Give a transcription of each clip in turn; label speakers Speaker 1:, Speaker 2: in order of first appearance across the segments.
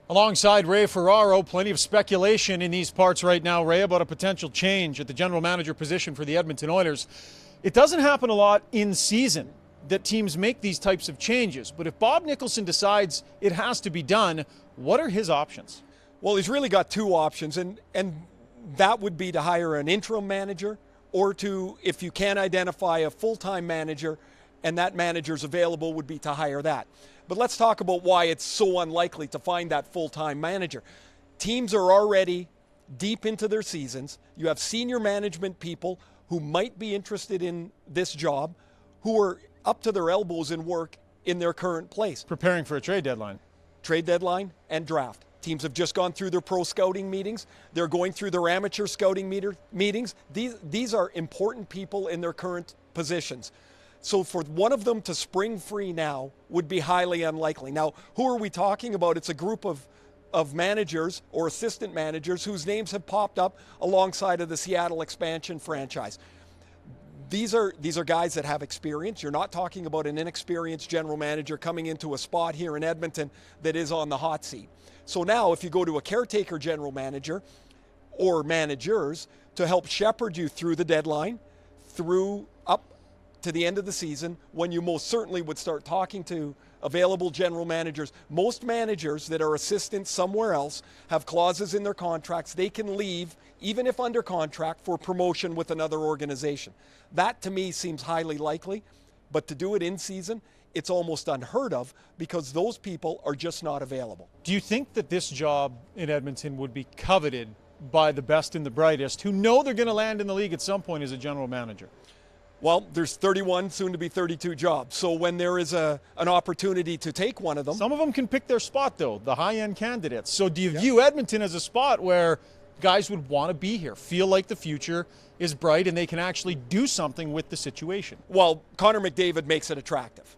Speaker 1: Alongside Ray Ferraro, plenty of speculation in these parts right now, Ray, about a potential change at the general manager position for the Edmonton Oilers. It doesn't happen a lot in season that teams make these types of changes, but if Bob Nicholson decides it has to be done, what are his options?
Speaker 2: Well, he's really got two options, and that would be to hire an interim manager, or to, if you can identify a full-time manager and that manager's available, would be to hire that. But let's talk about why it's so unlikely to find that full-time manager. Teams are already deep into their seasons. You have senior management people who might be interested in this job, who are up to their elbows in work in their current place.
Speaker 1: Preparing for a trade deadline.
Speaker 2: Trade deadline and draft. Teams have just gone through their pro scouting meetings. They're going through their amateur scouting meetings. These are important people in their current positions. So for one of them to spring free now would be highly unlikely. Now, who are we talking about? It's a group of managers or assistant managers whose names have popped up alongside of the Seattle expansion franchise. These are guys that have experience. You're not talking about an inexperienced general manager coming into a spot here in Edmonton that is on the hot seat. So now if you go to a caretaker general manager or managers to help shepherd you through the deadline, through up to the end of the season, when you most certainly would start talking to available general managers. Most managers that are assistants somewhere else have clauses in their contracts. They can leave, even if under contract, for promotion with another organization. That to me seems highly likely, but to do it in season, it's almost unheard of because those people are just not available.
Speaker 1: Do you think that this job in Edmonton would be coveted by the best and the brightest who know they're going to land in the league at some point as a general manager?
Speaker 2: Well, there's 31, soon to be 32 jobs. So when there is an opportunity to take one of them.
Speaker 1: Some of them can pick their spot, though, the high-end candidates. So do you view Edmonton as a spot where guys would want to be here, feel like the future is bright and they can actually do something with the situation?
Speaker 2: Well, Connor McDavid makes it attractive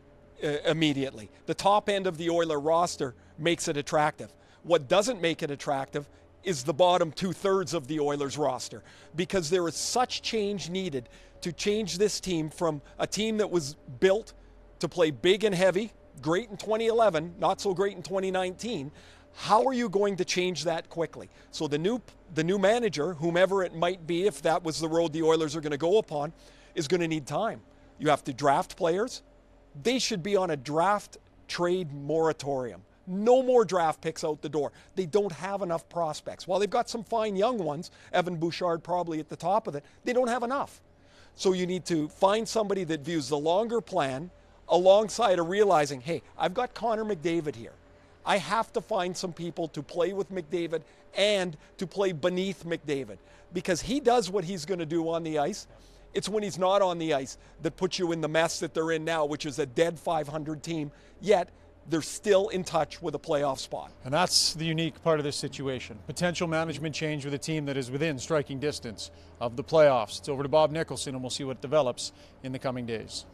Speaker 2: immediately. The top end of the Oiler roster makes it attractive. What doesn't make it attractive is the bottom two-thirds of the Oilers roster, because there is such change needed to change this team from a team that was built to play big and heavy, great in 2011, not so great in 2019. How are you going to change that quickly? So the new manager, whomever it might be, if that was the road the Oilers are going to go upon, is going to need time. You have to draft players. They should be on a draft trade moratorium. No more draft picks out the door. They don't have enough prospects. While they've got some fine young ones, Evan Bouchard probably at the top of it, they don't have enough. So you need to find somebody that views the longer plan alongside of realizing, hey, I've got Connor McDavid here. I have to find some people to play with McDavid and to play beneath McDavid, because he does what he's going to do on the ice. It's when he's not on the ice that puts you in the mess that they're in now, which is a dead 500 team, yet they're still in touch with a playoff spot.
Speaker 1: And that's the unique part of this situation. Potential management change with a team that is within striking distance of the playoffs. It's over to Bob Nicholson, and we'll see what develops in the coming days.